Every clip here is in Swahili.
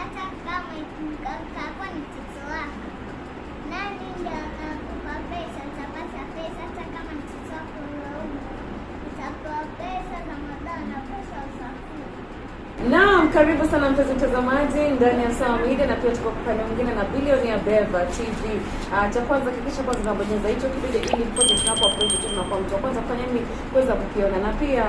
hata kama ikakuwa ni mtoto wako, nani ndio akakupa pesa? Utapata pesa hata kama ni mtoto wako wewe, utapewa pesa za madawa na pesa usafiri. Naam, karibu sana mpenzi mtazamaji ndani ya sawamedia, na pia tuko kwa mwingine na Billionaire Beva TV. Cha kwanza hakikisha kwanza unabonyeza hicho kidude ili pote tunapo upload tu na kwa mtu wa kwanza kufanya nini kuweza kukiona, na pia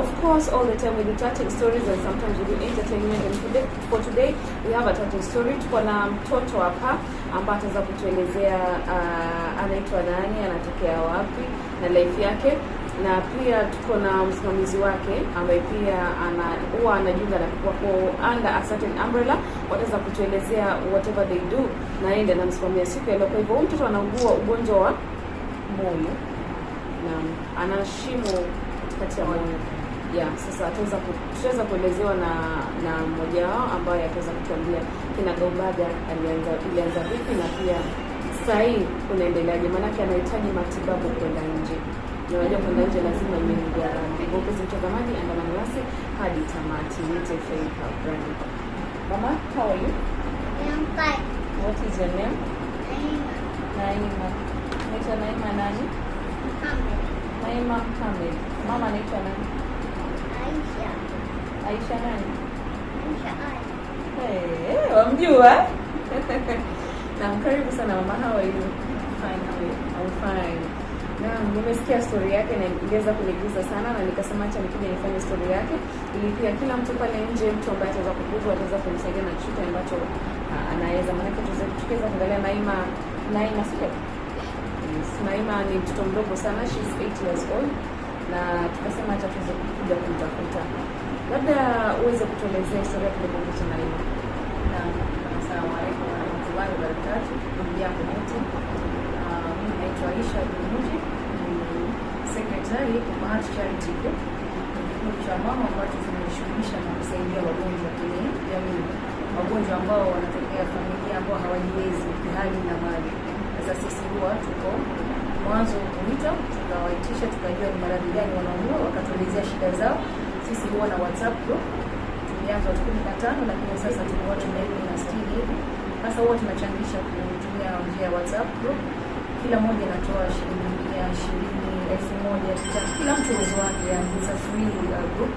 of course all the time we do touching stories and sometimes we do entertainment, and today we have a touching story. Tuko na mtoto hapa ambaye ataweza kutuelezea anaitwa nani, anatokea wapi na life yake, na pia tuko na msimamizi wake ambaye pia huwa anajiunga na kwa under a certain umbrella. Wataweza kutuelezea whatever they do na yeye anamsimamia siku ya leo. Kwa hivyo mtoto anaugua ugonjwa wa moyo na ana shimo katikati ya moyo. Sasa tutaweza kuelezewa na mmoja wao ambaye ataweza kutuambia kinagaubaga ilianza vipi na pia sasa hii kunaendeleaje, maana anahitaji matibabu kwenda nje. Unajua kwenda nje lazima iwe ni gharama. Mpenzi mtazamaji, andamana nasi hadi tamati. Nitafika brand. Mama, how are you? I'm fine. What is your name? Naima. Naitwa Naima nani? Mohammed. Naima Mohammed. Mama anaitwa nani? Aisha. Aisha nani? Aisha Ali. Wamjua? Naam, karibu sana mama, how are you? Fine, how are you? I'm fine. Naam, nimesikia story yake na iliweza kunigusa sana, na nikasema acha nikuje nifanye story yake ili pia kila mtu pale nje, mtu ambaye ataweza kuguzwa ataweza kumsaidia na chochote ambacho anaweza. Maana tukiweza kuangalia Naima sio? Yes, Naima ni mtoto mdogo sana, she's 8 years old, na tukasema acha tuweze kuja kumtafuta. Labda uweze kutuelezea historia kidogo kuhusu Naima. Naam, asalamu alaykum wa rahmatullahi wa barakatuh. Jambo wote. Mimi naitwa Aisha lynnengugi, ni secretary wa Heart Charity Group, kikundi cha mama ambacho tunajishughulisha na kusaidia wagonjwa kwenye jamii, wagonjwa ambao wanatokea familia ambao hawajiwezi kihali na mali. Sasa sisi huwa tuko mwanzo kuita, tukawaitisha, tukajua ni maradhi gani wanaumwa, wakatuelezea shida zao. Sisi huwa na WhatsApp group, tulianza watu 15 lakini sasa tuko watu 460 hivi. Sasa huwa tunachangisha kutumia njia ya WhatsApp group. Kila mmoja anatoa shilingi 1,000, kila mtu uwezo wake, it's a free group.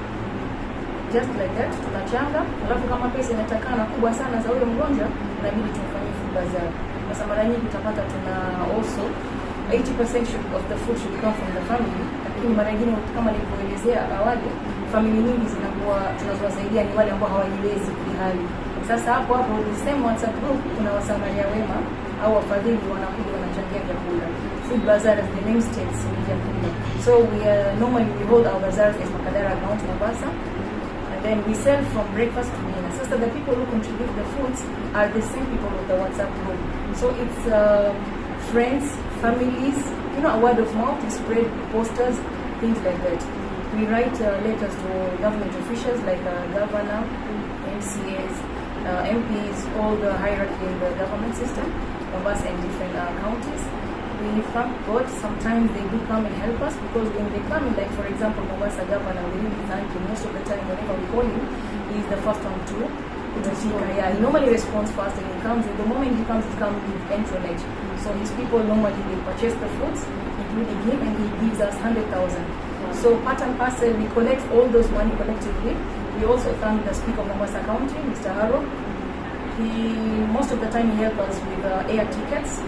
Just like that tunachanga, alafu kama pesa inatakana kubwa sana za huyo mgonjwa, inabidi tumfanyie food bazaar. Sasa mara nyingi utapata tuna also 80% of the food should come from the family, lakini mara nyingine kama nilivyoelezea awali, family nyingi zinakuwa tunazowasaidia ni wale ambao hawajiwezi kihali. Sasa hapo the same WhatsApp group kuna wasamaria wema au wafadhili wanakuja wanachangia vyakula. Food bazaar, as the name states, ni vyakula. So we normally we hold our bazaars as Makadara account Mombasa, and then we sell from breakfast to dinner. So the people who contribute the foods are the same people with the WhatsApp group. So it's friends, families, a word of mouth, we spread posters, things like that. We write letters to government officials like governor, MCAs, MPs, all the hierarchy in the government system, Mombasa and different counties. We thank God, sometimes they do come and help us, because when they come in, like for example Mombasa governor, we really thank him. Most of the time whenever we call him, he is the first one to he normally responds fast, and he comes, and the moment he comes with patronage. So his people normally they purchase the foods, including him, and he gives us 100,000. So part and parcel, we collect all those money collectively. We also thank the Speaker of Mombasa County, Mr. Haro. Most of the time he helps us with air tickets,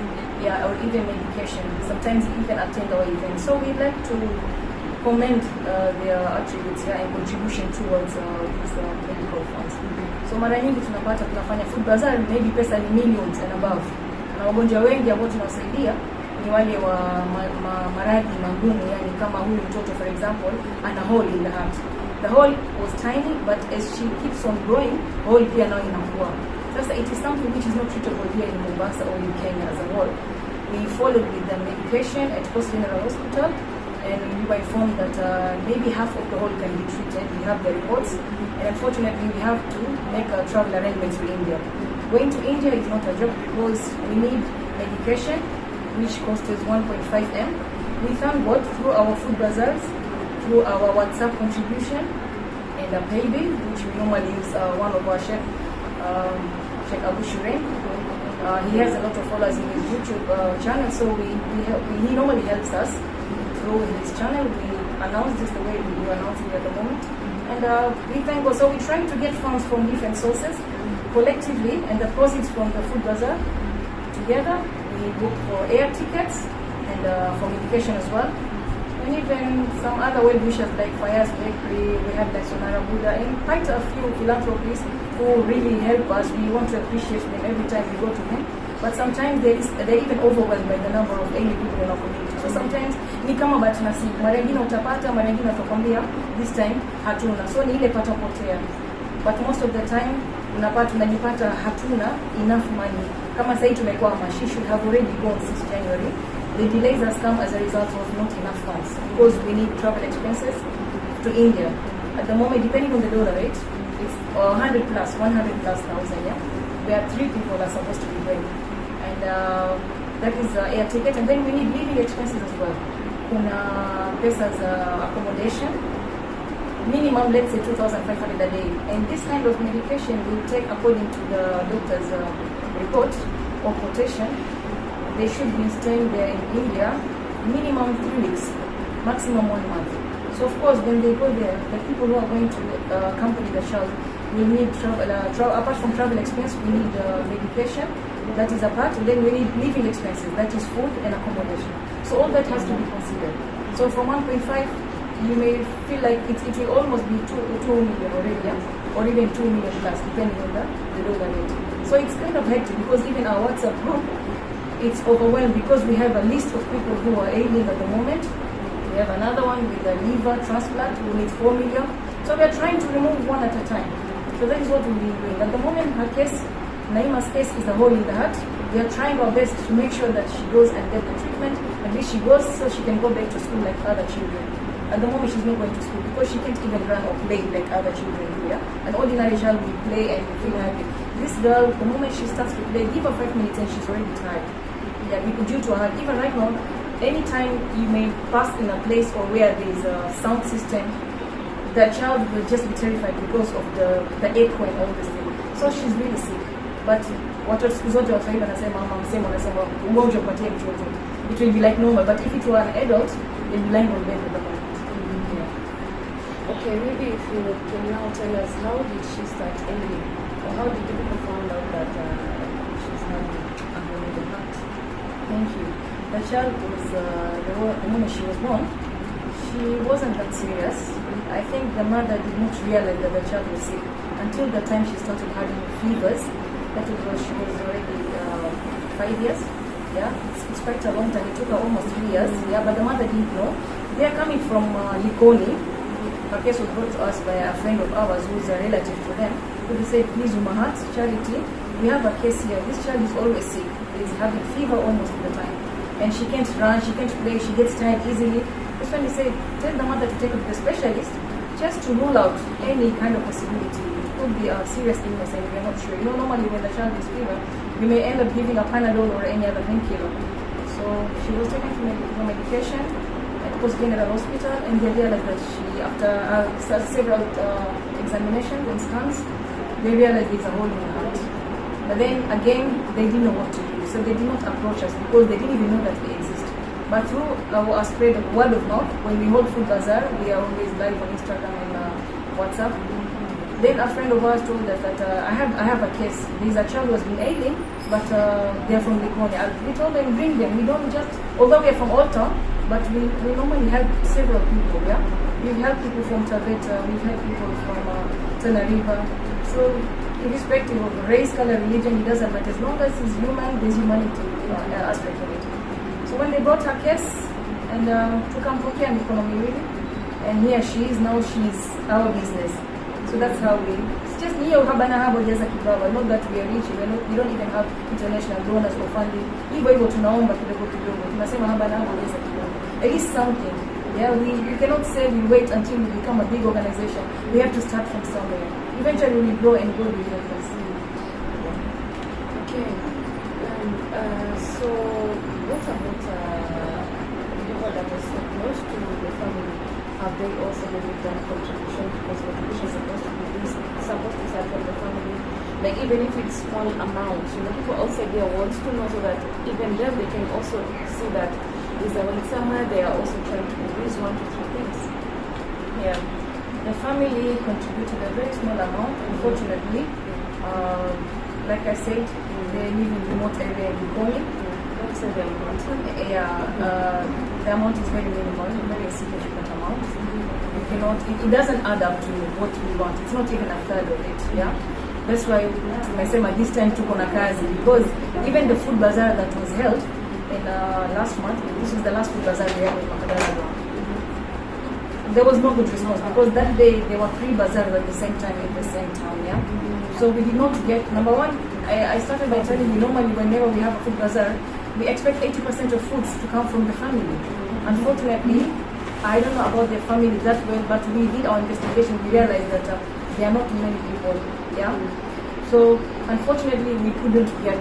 or even medication. Sometimes he even attend our events. So we like to commend their attributes and contribution towards these medical funds. So mara nyingi tunafanya food bazaar, maybe pesa ni millions and above. Na wagonjwa wengi ambao tunawasaidia ni wale wa maradhi magumu, yani kama huyu mtoto for example ana hole in the heart. The hole was tiny, but as she keeps on growing, hole pia now inakuwa. Sasa it is something which is not treatable here in Mombasa or in Kenya as a whole. We followed with the medication at Coast General Hospital, and we were informed that maybe half of the hole can be treated. We have the reports, and unfortunately we have to make travel arrangements to India. Going to India is not a joke, because we need medication which costs 1.5 M. We thank God through our food bazaars, through our WhatsApp contribution, and a paybill which we normally use one of our chefs Sheikh Abu Shurain. He has a lot of followers in his YouTube channel, so he normally helps us through his channel. We announce this the way we are announcing at the moment. And we thank God. So we try to get funds from different sources collectively, and the proceeds from the food bazaar together. We book for air tickets and for medication as well. And even some other well wishers like Fayaz Bakery, we have like Sonara Buddha, and quite a few philanthropists who really help us. We want to appreciate them every time we go to them. But sometimes they're even overwhelmed by the number of elderly people in our community. So sometimes ni kama bahati nasibu, mara nyingine utapata, mara nyingine utakwambia this time hatuna. So ni ile pata potea. But most of the time tunajipata hatuna enough money. Kama sasa tumekuwa she should have already gone since January. The delays has come as a result of not enough funds because we need travel expenses to India. At the moment, depending on the dollar rate, it's 100 plus thousand. Yeah, where 3 people are supposed to be going, and that is air ticket, and then we need living expenses as well. Kuna pesa's accommodation, minimum let's say 2,500 a day, and this kind of medication will take according to the doctor's report or quotation. They should be staying there in India minimum 3 weeks, maximum 1 month. So of course, when they go there, the people who are going to accompany the child will need travel. Apart from travel expense, we need medication, that is a part, and then we need living expenses, that is food and accommodation. So all that has to be considered. So from 1.5, you may feel like it will almost be 2 million already, yeah? Or even 2 million plus, depending on the dollar rate. So it's kind of hectic because even our WhatsApp group, it's overwhelmed because we have a list of people who are ailing at the moment. We have another one with a liver transplant who needs 4 million. So we are trying to remove one at a time. So that is what we'll be doing. At the moment, her case, Naima's case, is a hole in the heart. We are trying our best to make sure that she goes and get the treatment. At least she goes so she can go back to school like other children. At the moment, she's not going to school because she can't even run or play like other children do. Yeah? An ordinary child will play and will feel happy. This girl, the moment she starts to play, give her 5 minutes and she's already tired. Yeah, due to her, even right now, anytime you may pass in a place or where there is a sound system, the child will just be terrified because of the echo and all this thing. So she's really sick. But watu siku zote waswahili wanasema mama msemo wanasema ugonjwa upatie mtoto. It will be like normal, but if it were an adult, they'll be lying on bed with the moment. Yeah. Okay, maybe if you can now tell us, how did she start ailing? Or how did people find out that she's having a hole in the heart? Thank you. The child was, the moment she was born, she wasn't that serious. I think the mother did not realize that the child was sick until the time she started having fevers. That was she was already 5 years. Yeah, it's quite a long time. It took her almost 3 years. Yeah, but the mother didn't know. They are coming from Likoni. Her case was brought to us by a friend of ours who is a relative to them. So they said, please, Umahat, Charity, we have a case here. This child is always sick. Is having fever almost all the time. And she can't run, she can't play, she gets tired easily. That's when they say, tell the mother to take her to the specialist just to rule out any kind of possibility. It could be a serious illness and we're not sure. You know, normally when the child is fever, we may end up giving a Panadol or any other painkiller. So she was taken for medication at Post General Hospital, and they realized that she, after several examinations and scans, they realized there's a hole in her heart. But then again, they didn't know what to do, so they did not approach us because they didn't even know that we exist. But through our spread of word of mouth, when we hold food bazaar, we are always live on Instagram and WhatsApp. Then a friend of ours told us that I have a case. There's a child who has been ailing, but they are from Likoni. We told them, bring them. We don't just, although we are from Old Town, but we normally help several people. Yeah, we've helped people from Taveta, we've helped people from Tenerife. So irrespective of race, color, religion, it doesn't matter. As long as he's human, there's humanity aspect of it. So when they brought her case and tukampokea mikono miwili, and here she is, now she's our business. So that's how it's just niyo habana habo jaza kibaba. Not that we are rich, we don't even have international donors or funding. Hivyo tunaomba kidogo kidogo. Tunasema habana habo jaza kibaba. At least something. Yeah, we cannot say we wait until we become a big organization. We have to start from somewhere. Eventually we grow and God will help us. Okay. So what about people that are so close to the family? Have they also really done contribution? Because contribution is supposed to start from the family. like even if it's small amounts, people outside there want to know so that even them they can also see that there's a way somewhere they are also trying to increase 1 to 3 things. Yeah, the family contributed a very small amount. Unfortunately, like I said, they live in remote area in Likoni. Yeah, the amount is very minimal, very insignificant amount. You cannot, it doesn't add up to what we want. It's not even a third of it. Yeah, that's why tumesema this time tuko na kazi, because even the food bazaar that was held in last month, this is the last food bazaar we had in Makadara. There was no good response because that day there were 3 bazaars at the same time in the same town. Yeah, so we did not get, number one, I started by telling you normally whenever we have a food bazaar, we expect 80% of foods to come from the family. Unfortunately, I don't know about the family that well, but we did our investigation. We realized that there are not many people. Yeah. So unfortunately, we couldn't get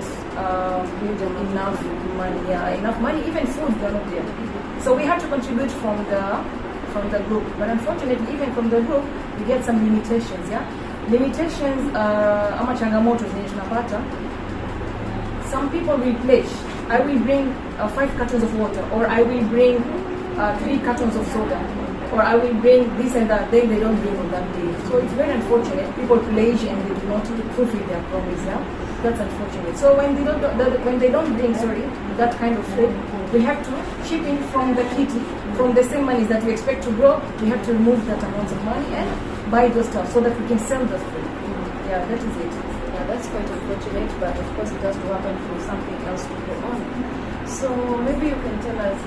enough money. Yeah, enough money. Even food, were not there. So we had to contribute from the group. But unfortunately, even from the group, we get some limitations. Yeah, limitations. Ama changamoto zenye tunapata. Some people will pledge. I will bring 5 cartons of water, or I will bring 3 cartons of soda, or I will bring this and that. Then they don't bring on that day. So it's very unfortunate. People pledge and they do not fulfill their promise. Yeah, that's unfortunate. So when they don't bring that kind of food, we have to chip in from the kitty, from the same money that we expect to grow. We have to remove that amount of money and buy those stuff so that we can sell those food. Yeah, that is it. Yeah, that's quite unfortunate, but of course it has to happen for something else to go on. So maybe you can tell us,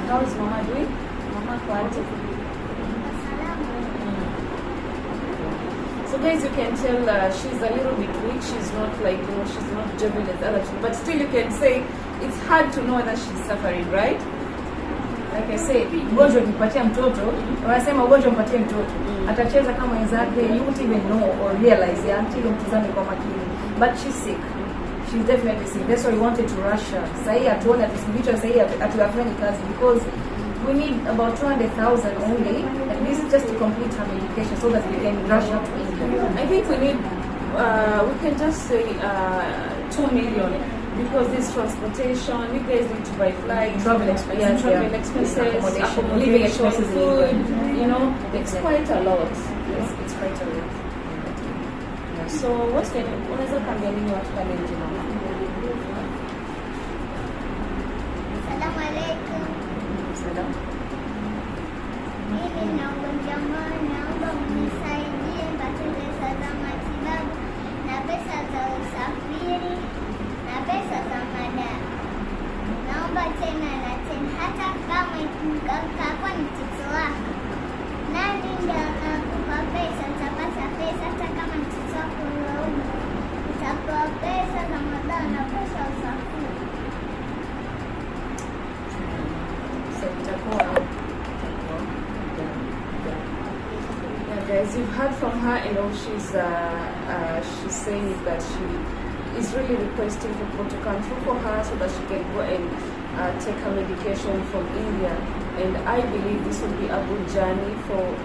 how is Mama doing? Mama Kwati? So guys, you can tell she's a little bit weak. She's not like, she's not jovial as other people, but still you can say it's hard to know that she's suffering, right? Like I say, ugonjwa ukipatia mtoto, wanasema ugonjwa mpatie mtoto, atacheza kama wenzake, you won't even know or realize until mtazame kwa makini. But she's sick. She's definitely sick. That's why we wanted to rush her. Sahi atuone atusibicho sahi atuafanye kazi, because we need about 200,000 only, at least just to complete her medication so that we can rush her to India. I think we need, we can just say 2 million. Because this transportation, you guys need to buy flights, travel expenses, accommodation, living expenses, food, it's quite a lot. Yes, it's quite a lot. Yeah. So what can you, unaweza kuambia nini watu pale nje mama? Assalamu alaikum. Salam. Mimi na ugonjwa moyo, naomba mnisaidie nipate pesa za matibabu na pesa za usafiri na pesa za madawa. Naomba tena na tena, hata kama ikakuwa ni mtoto wako. Nani ndio akakupa pesa? Utapata pesa hata kama ni mtoto wako ulaumu. Utapewa pesa za madawa na pesa ya usafiri. So itakuwa Guys, you've heard from her, she's saying that she is really requesting for people to come through for her so that she can go and take her medication from India. And I believe this will be a good journey for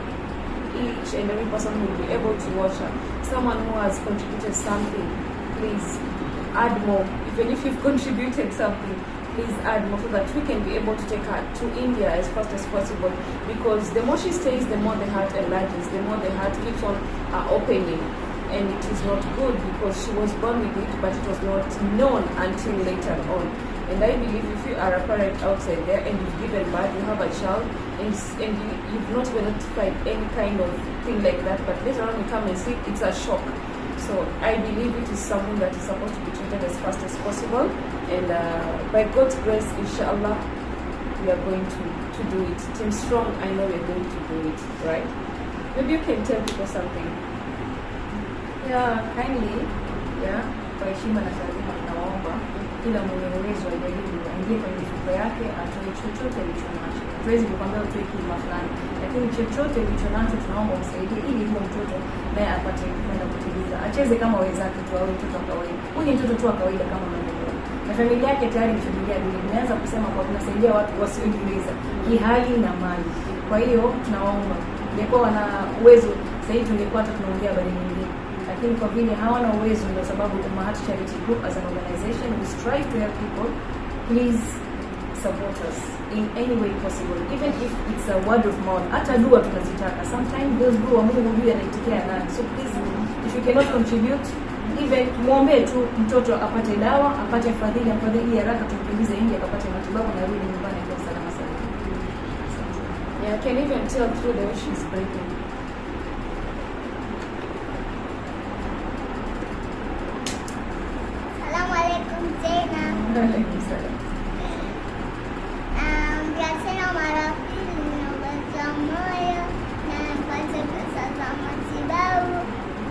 each and every person who will be able to watch her. Someone who has contributed something, please add more. Even if you've contributed something, please add more so that we can be able to take her to India as fast as possible. Because the more she stays, the more the heart enlarges, the more the heart keeps on opening. And it is not good because she was born with it, but it was not known until later on. And I believe if you are a parent outside there and you've given birth, you have a child, and you've not even notified any kind of thing like that, but later on you come and see, it's a shock. So I believe it is something that is supposed to be treated as fast as possible. And by God's grace, inshallah, we are going to do it. Team Strong, I know we are going to do it, right? Maybe you can tell people something. Yeah, kindly, yeah, kwa heshima na taadhima tunaomba kila mwenye uwezo ajaribu aingie kwenye mifuko yake atoe chochote alichonacho. Hatuwezi kukwambia utoe kilima fulani, lakini chochote ulichonacho tunaomba umsaidie ili huyo mtoto naye apate kwenda kutimiza. Acheze kama wenzake tu, awe mtoto wa kawaida. Huyu ni mtoto tu wa kawaida kama mwenyewe. Na familia yake tayari ni familia duni. Tumeanza kusema kwa tunasaidia watu wasiojiweza kihali na mali. Kwa hiyo tunaomba ingekuwa wana uwezo sasa hivi tungekuwa hata tunaongea habari nyingine. lakini kwa vile hawana uwezo, ndio sababu kama Heart Charity Group as an organization we strive to help people. Please support us in any way possible, even if it's a word of mouth. Hata dua tunazitaka sometimes, those dua Mungu ndiye anaitikia nani. So please, if you cannot contribute, even muombe tu mtoto apate dawa, apate mfadhili haraka, tumkimbize nje akapate matibabu na rudi nyumbani kwa salama sana. Yeah, I can even tell through the way she's breathing. Assalamu alaikum tena. Tena mara pili ninaongeza moyo na nipate pesa za matibabu,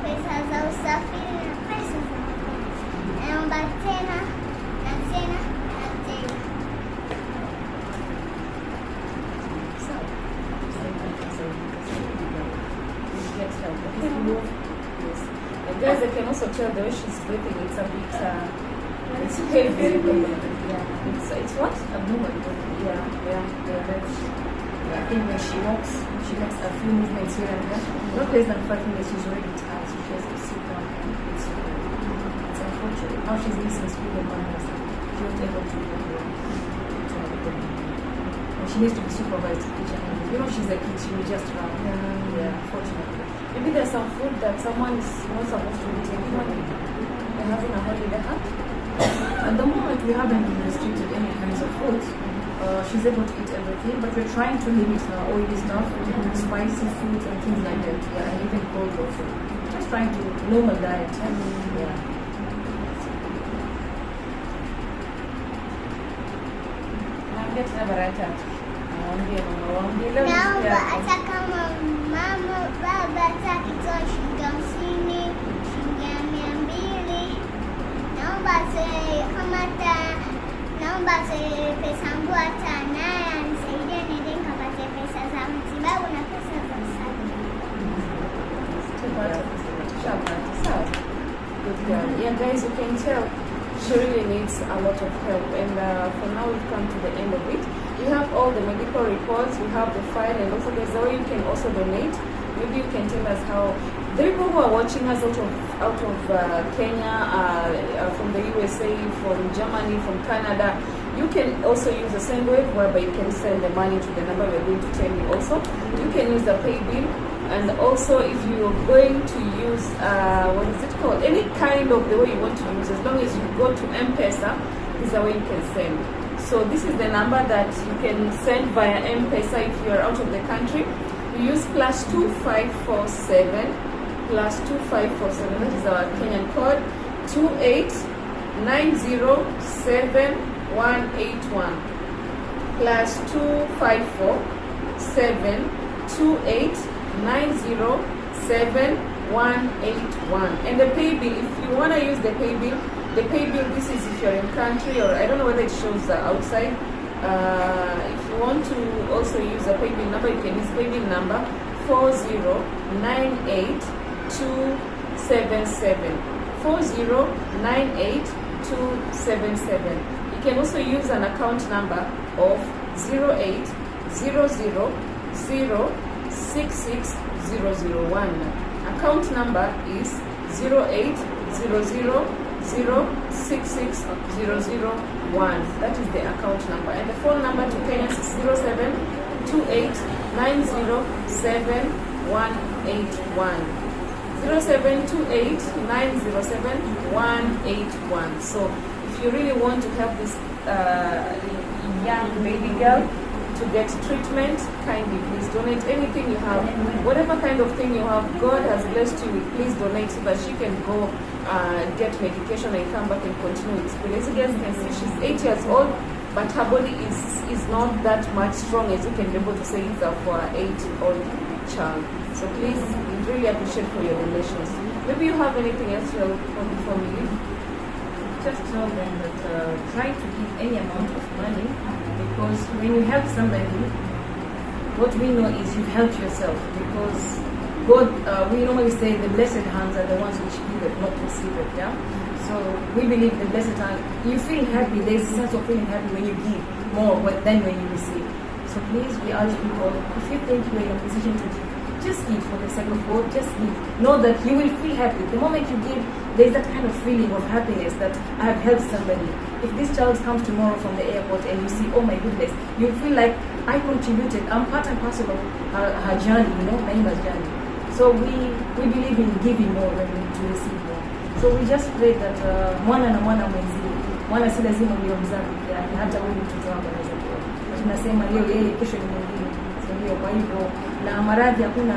pesa za usafiri na pesa za mavazi. Naomba tena na tena na tena. Yes. And guys, I can also tell the way she's breathing, it's a bit, it's heavy. Yeah. It's what? Abnormal. Yeah. I think when she makes a few movements here and there, not less than 5 minutes, she's already tired, so she has to sit down. It's unfortunate. Now she's missing school and manners. She was able to go and she needs to be supervised each and every. You know, she's a kid, she will just run. Yeah, unfortunately. Maybe there's some food that someone is not supposed to be taking when they're having a holiday heart. At the moment, we haven't been restricted any kinds of food. She's able to eat everything, but we're trying to limit her oily stuff, spicy foods and things like that. Yeah, and even cold also. Just trying to normal diet. Yeah. Naomba hata kama mama baba atakitoa shilingi 50, shilingi 200, naomba pesa nguo hata naye anisaidie niende nikapate pesa za matibabu na pesa za usafiri. Good girl. Yeah, guys, you can tell she really needs a lot of help, and for now we've come to the end of it. We have all the medical reports, we have the file, and also there's a way you can also donate. Maybe you can tell us how the people who are watching us out of Kenya, from the USA, from Germany, from Canada. You can also use the same way whereby you can send the money to the number we're going to tell you. Also, you can use the pay bill, and also if you're going to use what is it called, any kind of the way you want to use, as long as you go to M-Pesa, is the way you can send. So this is the number that you can send via M-Pesa if you are out of the country. You use +2547 +2547. That is our Kenyan code. 2890781 +2547 2890781. And the pay bill, if you want to use the pay bill, this is if you're in country, or I don't know whether it shows outside. If you want to also use a pay bill number, you can use pay bill number 4098277 4098277. You can also use an account number of 08000660001. Account number is 08000660001. That is the account number. And the phone number to Kenyans is 0728907181. 0728907181. So if you really want to help this young baby girl to get treatment, kindly please donate anything you have, whatever kind of thing you have. God has blessed you with, please donate so that she can go get medication and come back and continue with school. As you guys can see, she's 8 years old, but her body is not that much strong as you can be able to say it's for an 8-year-old child. So please, we really appreciate for your donations. Maybe you have anything else to help before we leave? Just tell them that try to give any amount of money, because when you help somebody, what we know is you've helped yourself, because God, we normally say the blessed hands are the ones which give it, not receive it, yeah? So we believe the blessed hand, you feel happy, there's a sense of feeling happy when you give more than when you receive. So please, we urge people, if you think you're in a position to just give for the sake of God. Just give. Know that you will feel happy. The moment you give, there's that kind of feeling of happiness that I have helped somebody. If this child comes tomorrow from the airport and you see, oh my goodness, you feel like I contributed. I'm part and parcel of her journey, Naima's journey. So we believe in giving more than to receive more. So we just pray that mwana na mwana mwenzie, mwana si lazima ndio mzazi peke yake, hata wewe mtoto wako anaweza kuwa. Tunasema leo yeye, kesho ni mwingine. So hiyo, kwa hivyo na maradhi hakuna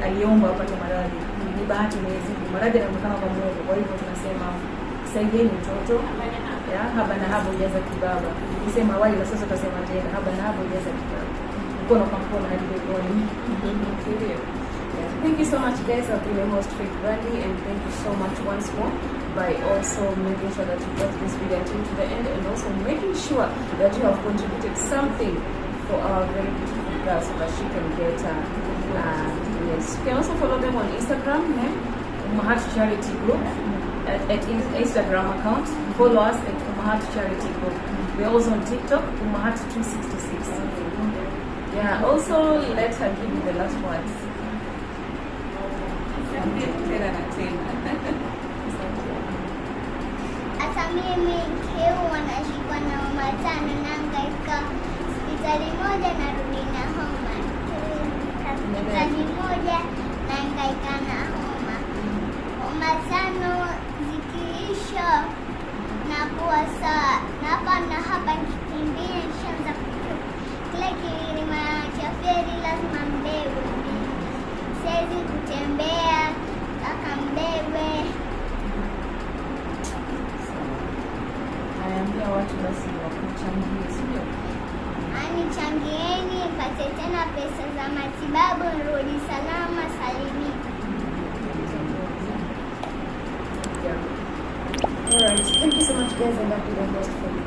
aliomba apate maradhi. Ni bahati Mwenyezi Mungu. Maradhi yanatokana kwa Mungu. Kwa hivyo tunasema saidieni mtoto. Ya haba na haba hujaza kibaba. Nisema awali na sasa tutasema tena, haba na haba hujaza kibaba. Mkono kwa mkono hadi mbinguni. Thank you so much, guys. I've been your host, Faith Brandy, and thank you so much once more by also making sure that you watch this video until to the end, and also making sure that you have contributed something for our very beautiful girl so that she can get yes. You can also follow them on Instagram, Umahat Charity Group at Instagram account. Follow us at Umahat Charity Group. We're also on TikTok, Umahat 366. Yeah, also let her give you the last words. Hata mimi nikiwa nashikwa na homa tano, nahangaika hospitali moja narudi na homa, hospitali moja nahangaika na homa tano, zikiisha nakuwa sawa, na hapa nikikimbia nishaanza kile kilima cha feri lazima mbebe. Siwezi kutembea, kaka mbebe. Naambia watu basi wakuchangie, sio? Changieni pate tena pesa za matibabu, nirudi salama salimi. Alright, thank you so much, guys, and I've been your host for the